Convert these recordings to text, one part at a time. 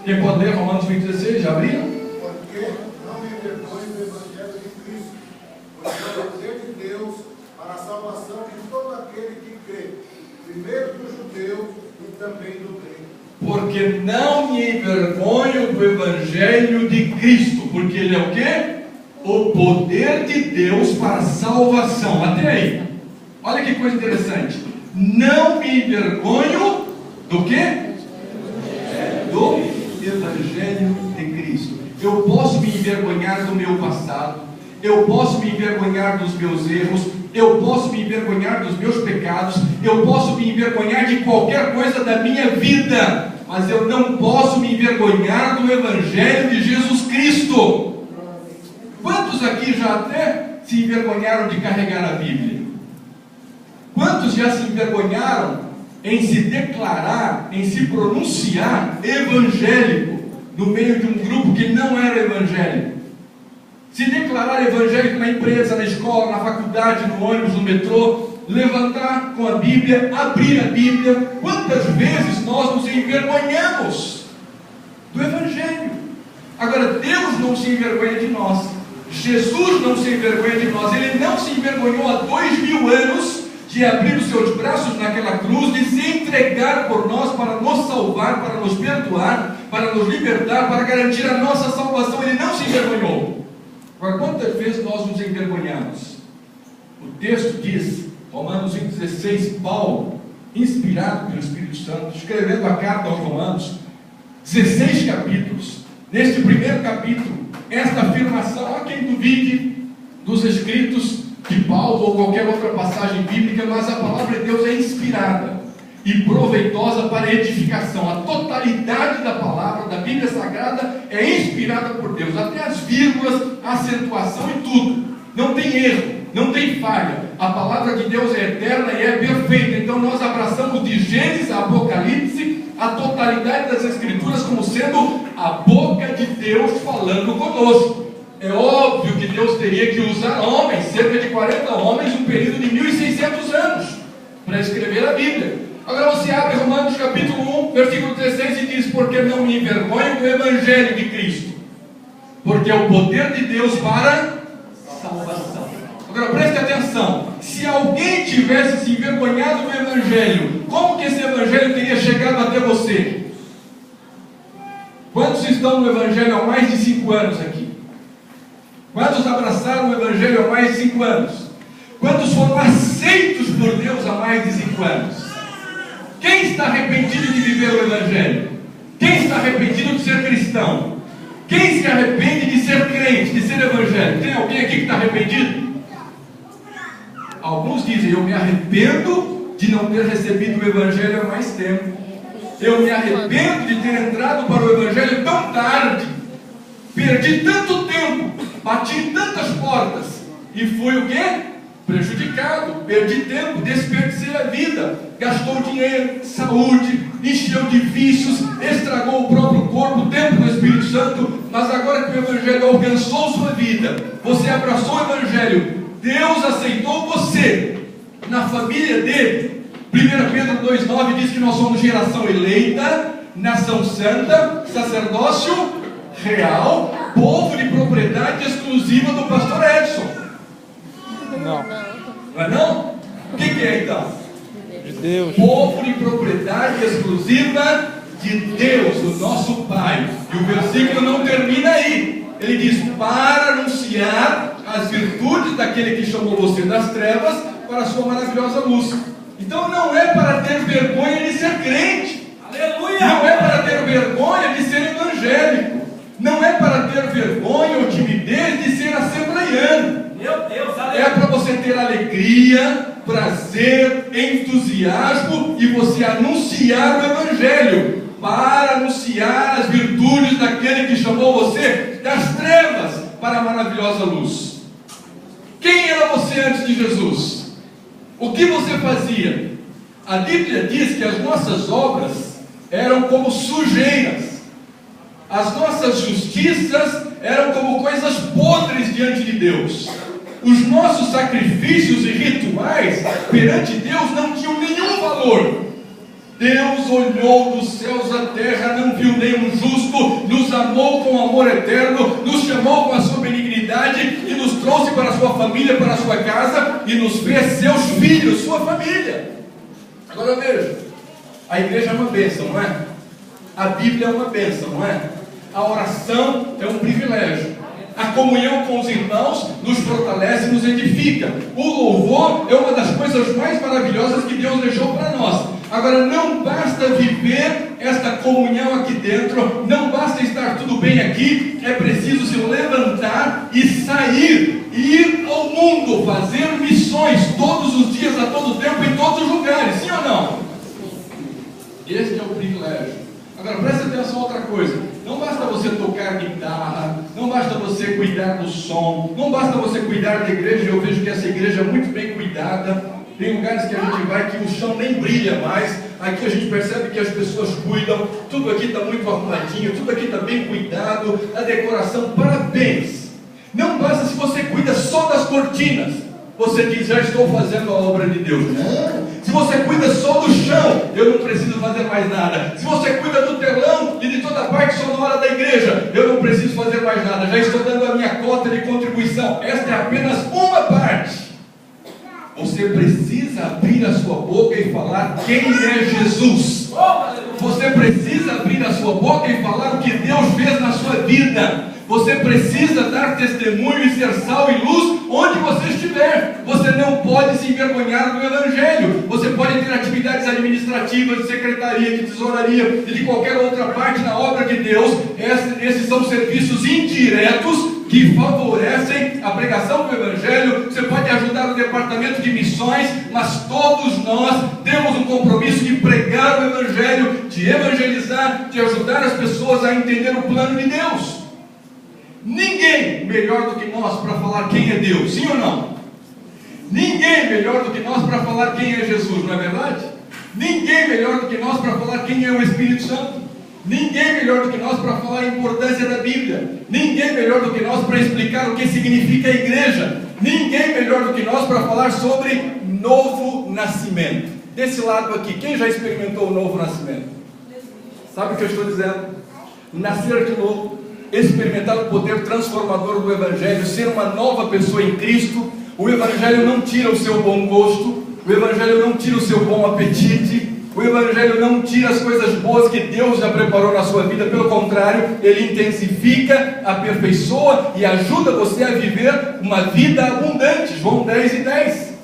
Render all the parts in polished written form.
Quem pode ler Romanos 8,16? Já abriram? Porque não me envergonho do Evangelho de Cristo, porque é o poder de Deus para a salvação de todo aquele que crê, primeiro do judeu e também do grego. Porque não me envergonho do Evangelho de Cristo, porque ele é o quê? O poder de Deus para a salvação. Até aí. Olha que coisa interessante. Não me envergonho do quê? Do Evangelho de Cristo. Eu posso me envergonhar do meu passado, eu posso me envergonhar dos meus erros, eu posso me envergonhar dos meus pecados, eu posso me envergonhar de qualquer coisa da minha vida, mas eu não posso me envergonhar do Evangelho de Jesus Cristo. Quantos aqui já até se envergonharam de carregar a Bíblia? Quantos já se envergonharam em se declarar, em se pronunciar evangélico no meio de um grupo que não era evangélico? Se declarar evangélico na empresa, na escola, na faculdade, no ônibus, no metrô, levantar com a Bíblia, abrir a Bíblia. Quantas vezes nós nos envergonhamos do Evangelho? Agora, Deus não se envergonha de nós, Jesus não se envergonha de nós. Ele não se envergonhou há 2000 anos de abrir os seus braços naquela cruz, de se entregar por nós para nos salvar, para nos perdoar, para nos libertar, para garantir a nossa salvação. Ele não se envergonhou. Agora, quantas vezes nós nos envergonhamos? O texto diz, Romanos 8,16, Paulo, inspirado pelo Espírito Santo, escrevendo a carta aos Romanos, 16 capítulos. Neste primeiro capítulo, esta afirmação, há quem duvide dos escritos de Paulo ou qualquer outra passagem bíblica, mas a palavra de Deus é inspirada e proveitosa para edificação. A totalidade da palavra, da Bíblia Sagrada, é inspirada por Deus, até as vírgulas, a acentuação e tudo. Não tem erro, não tem falha. A palavra de Deus é eterna e é perfeita. Então nós abraçamos de Gênesis a Apocalipse a totalidade das Escrituras como sendo a boca de Deus falando conosco. É óbvio que Deus teria que usar homens, cerca de 40 homens, um período de 1600 anos, para escrever a Bíblia. Agora você abre Romanos capítulo 1, versículo 16 e diz: porque não me envergonho do Evangelho de Cristo, porque é o poder de Deus para salvação. Agora preste atenção, se alguém tivesse se envergonhado do Evangelho, como que esse Evangelho teria chegado até você? Quantos estão no Evangelho há mais de 5 anos aqui? Quantos abraçaram o Evangelho há mais de 5 anos? Quantos foram aceitos por Deus há mais de 5 anos? Quem está arrependido de viver o Evangelho? Quem está arrependido de ser cristão? Quem se arrepende de ser crente, de ser evangélico? Tem alguém aqui que está arrependido? Alguns dizem: eu me arrependo de não ter recebido o Evangelho há mais tempo. Eu me arrependo de ter entrado para o Evangelho tão tarde. Perdi tanto tempo, bati em tantas portas e fui o quê? Prejudicado, perdi tempo, desperdicei a vida, gastou dinheiro, saúde, encheu de vícios, estragou o próprio corpo, o tempo do Espírito Santo. Mas agora que o Evangelho alcançou sua vida, você abraçou o Evangelho, Deus aceitou você na família dele. 1 Pedro 2,9 diz que nós somos geração eleita, nação santa, sacerdócio real, povo de propriedade exclusiva do pastor Edson. Não. Não é não? O que é então? De Deus. Povo de propriedade exclusiva de Deus, o nosso Pai. E o versículo não termina aí. Ele diz: para anunciar as virtudes daquele que chamou você das trevas para a sua maravilhosa luz. Então não é para ter vergonha de ser crente. Aleluia! Não é para ter vergonha de ser evangélico. Não é para ter vergonha ou timidez de ser assembleiano. Meu Deus, aleluia! É para você ter alegria, prazer, entusiasmo e você anunciar o Evangelho, para anunciar as virtudes daquele que chamou você das trevas para a maravilhosa luz. Quem era você antes de Jesus? O que você fazia? A Bíblia diz que as nossas obras eram como sujeiras, as nossas justiças eram como coisas podres diante de Deus. Os nossos sacrifícios e rituais perante Deus não tinham nenhum valor. Deus olhou dos céus à terra, não viu nenhum justo, nos amou com amor eterno, nos chamou com a sua benignidade e nos trouxe para a sua família, para a sua casa e nos fez seus filhos, sua família. Agora veja, a igreja é uma bênção, não é? A Bíblia é uma bênção, não é? A oração é um privilégio. A comunhão com os irmãos nos fortalece e nos edifica. O louvor é uma das coisas mais maravilhosas que Deus deixou para nós. Agora, não basta viver esta comunhão aqui dentro, não basta estar tudo bem aqui, é preciso se levantar e sair, ir ao mundo, fazer missões todos os dias, a todo tempo, em todos os lugares, sim ou não? Este é o privilégio. Agora, presta atenção a outra coisa. Não basta você tocar guitarra, não basta você cuidar do som, não basta você cuidar da igreja. Eu vejo que essa igreja é muito bem cuidada. Tem lugares que a gente vai que o chão nem brilha mais. Aqui a gente percebe que as pessoas cuidam. Tudo aqui está muito arrumadinho, tudo aqui está bem cuidado. A decoração, parabéns. Não basta se você cuida só das cortinas. Você diz, já estou fazendo a obra de Deus. Não. Se você cuida só do chão, eu não preciso fazer mais nada. Se você cuida do telão e de toda parte sonora da igreja, eu não preciso fazer mais nada. Já estou dando a minha cota de contribuição. Esta é apenas uma parte. Você precisa abrir a sua boca e falar quem é Jesus. Você precisa abrir a sua boca e falar o que Deus fez na sua vida. Você precisa dar testemunho e ser sal e luz onde você estiver. Você não pode se envergonhar do Evangelho. Você pode ter atividades administrativas, de secretaria, de tesouraria e de qualquer outra parte na obra de Deus. Esses são serviços indiretos que favorecem a pregação do Evangelho. Você pode ajudar o departamento de missões, mas todos nós temos um compromisso de pregar o Evangelho, de evangelizar, de ajudar as pessoas a entender o plano de Deus. Ninguém melhor do que nós para falar quem é Deus, sim ou não? Ninguém melhor do que nós para falar quem é Jesus, não é verdade? Ninguém melhor do que nós para falar quem é o Espírito Santo. Ninguém melhor do que nós para falar a importância da Bíblia. Ninguém melhor do que nós para explicar o que significa a igreja. Ninguém melhor do que nós para falar sobre novo nascimento. Desse lado aqui, quem já experimentou o novo nascimento? Sabe o que eu estou dizendo? Nascer de novo, experimentar o poder transformador do Evangelho, ser uma nova pessoa em Cristo. O Evangelho não tira o seu bom gosto, o Evangelho não tira o seu bom apetite, o Evangelho não tira as coisas boas que Deus já preparou na sua vida. Pelo contrário, ele intensifica, aperfeiçoa e ajuda você a viver uma vida abundante. João 10:10.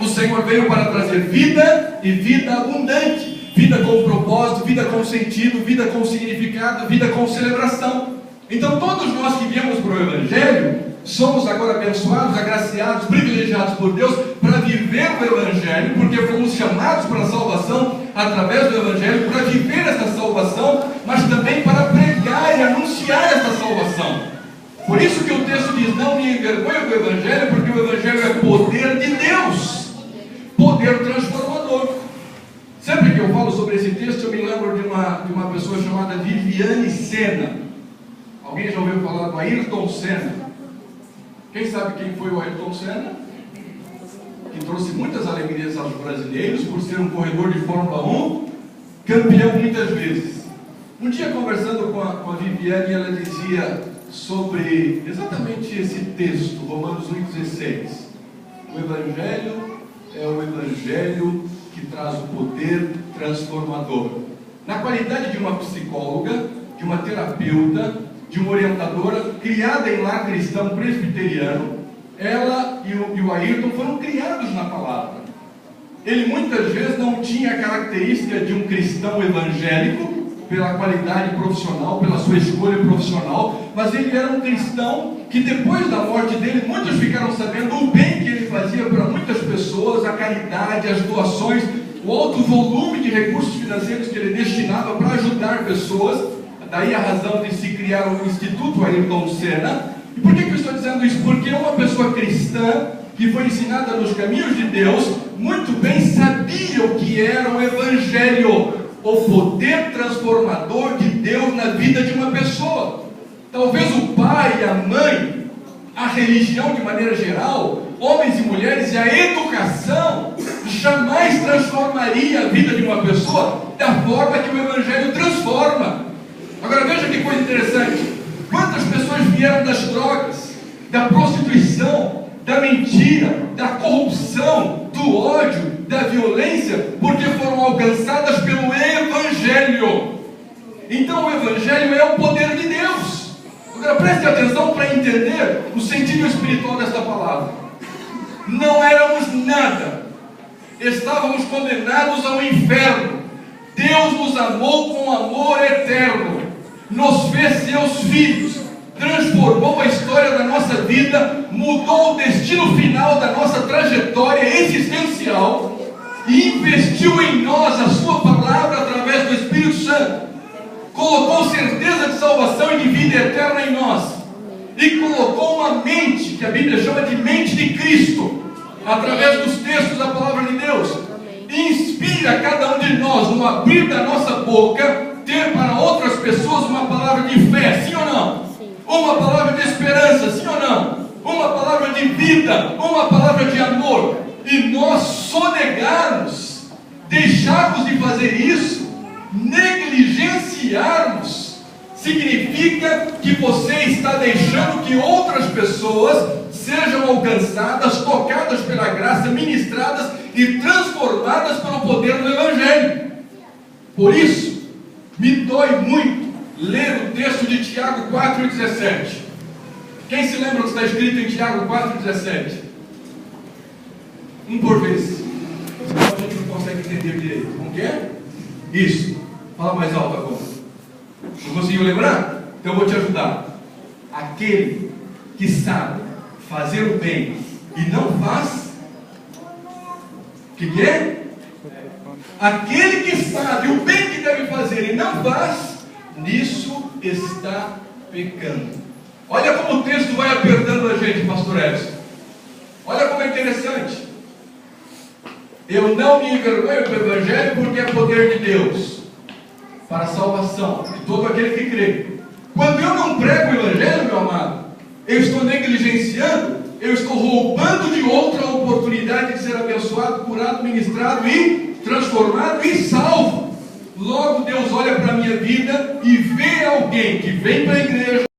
O Senhor veio para trazer vida e vida abundante, vida com propósito, vida com sentido, vida com significado, vida com celebração. Então todos nós que viemos para o Evangelho somos agora abençoados, agraciados, privilegiados por Deus para viver o Evangelho, porque fomos chamados para a salvação através do Evangelho, para viver essa salvação, mas também para pregar e anunciar essa salvação. Por isso que o texto diz, não me envergonhe do Evangelho, porque o Evangelho é poder de Deus, poder transformador. Sempre que eu falo sobre esse texto, eu me lembro de uma pessoa chamada Viviane Senna. Alguém já ouviu falar do Ayrton Senna? Quem sabe quem foi o Ayrton Senna? Que trouxe muitas alegrias aos brasileiros por ser um corredor de Fórmula 1, campeão muitas vezes. Um dia, conversando com a Viviane, ela dizia sobre exatamente esse texto, Romanos 8,16. O Evangelho é o Evangelho que traz o poder transformador. Na qualidade de uma psicóloga, de uma terapeuta, de uma orientadora, criada em lar cristão presbiteriano, ela e o Ayrton foram criados na palavra. Ele muitas vezes não tinha a característica de um cristão evangélico, pela qualidade profissional, pela sua escolha profissional, mas ele era um cristão que depois da morte dele, muitos ficaram sabendo o bem que ele fazia para muitas pessoas, a caridade, as doações, o alto volume de recursos financeiros que ele destinava para ajudar pessoas. Daí a razão de se criar o Instituto Ayrton Senna. E por que eu estou dizendo isso? Porque uma pessoa cristã que foi ensinada nos caminhos de Deus, muito bem sabia o que era o Evangelho, o poder transformador de Deus na vida de uma pessoa. Talvez o pai, a mãe, a religião de maneira geral, homens e mulheres e a educação jamais transformaria a vida de uma pessoa da forma que o Evangelho transforma. Agora veja que coisa interessante. Quantas pessoas vieram das drogas, da prostituição, da mentira, da corrupção, do ódio, da violência, porque foram alcançadas pelo Evangelho. Então o Evangelho é o poder de Deus. Agora preste atenção para entender o sentido espiritual desta palavra. Não éramos nada, estávamos condenados ao inferno. Deus nos amou com amor eterno, nos fez seus filhos, transformou a história da nossa vida, mudou o destino final da nossa trajetória existencial e investiu em nós a sua palavra através do Espírito Santo. Colocou certeza de salvação e de vida eterna em nós e colocou uma mente, que a Bíblia chama de mente de Cristo, através dos textos da palavra de Deus. E inspira cada um de nós, no abrir da nossa boca, ter para outras pessoas uma palavra de fé, sim ou não? Sim. Uma palavra de esperança, sim ou não? Uma palavra de vida, uma palavra de amor. E nós sonegarmos, deixarmos de fazer isso, negligenciarmos, significa que você está deixando que outras pessoas sejam alcançadas, tocadas pela graça, ministradas e transformadas pelo poder do Evangelho. Por isso, me dói muito ler o texto de Tiago 4,17. Quem se lembra do que está escrito em Tiago 4,17? Um por vez. Senão a gente não consegue entender direito. Como que é? Isso. Fala mais alto agora. Não conseguiu lembrar? Então eu vou te ajudar. Aquele que sabe fazer o bem e não faz, o que é? Aquele que sabe o bem que deve fazer e não faz, nisso está pecando. Olha como o texto vai apertando a gente, pastor Edson. Olha como é interessante. Eu não me envergonho do Evangelho, porque é poder de Deus para a salvação de todo aquele que crê. Quando eu não prego o Evangelho, meu amado, eu estou negligenciando, eu estou roubando de outra a oportunidade de ser abençoado, curado, ministrado e transformado e salvo. Logo Deus olha para a minha vida e vê alguém que vem para a igreja,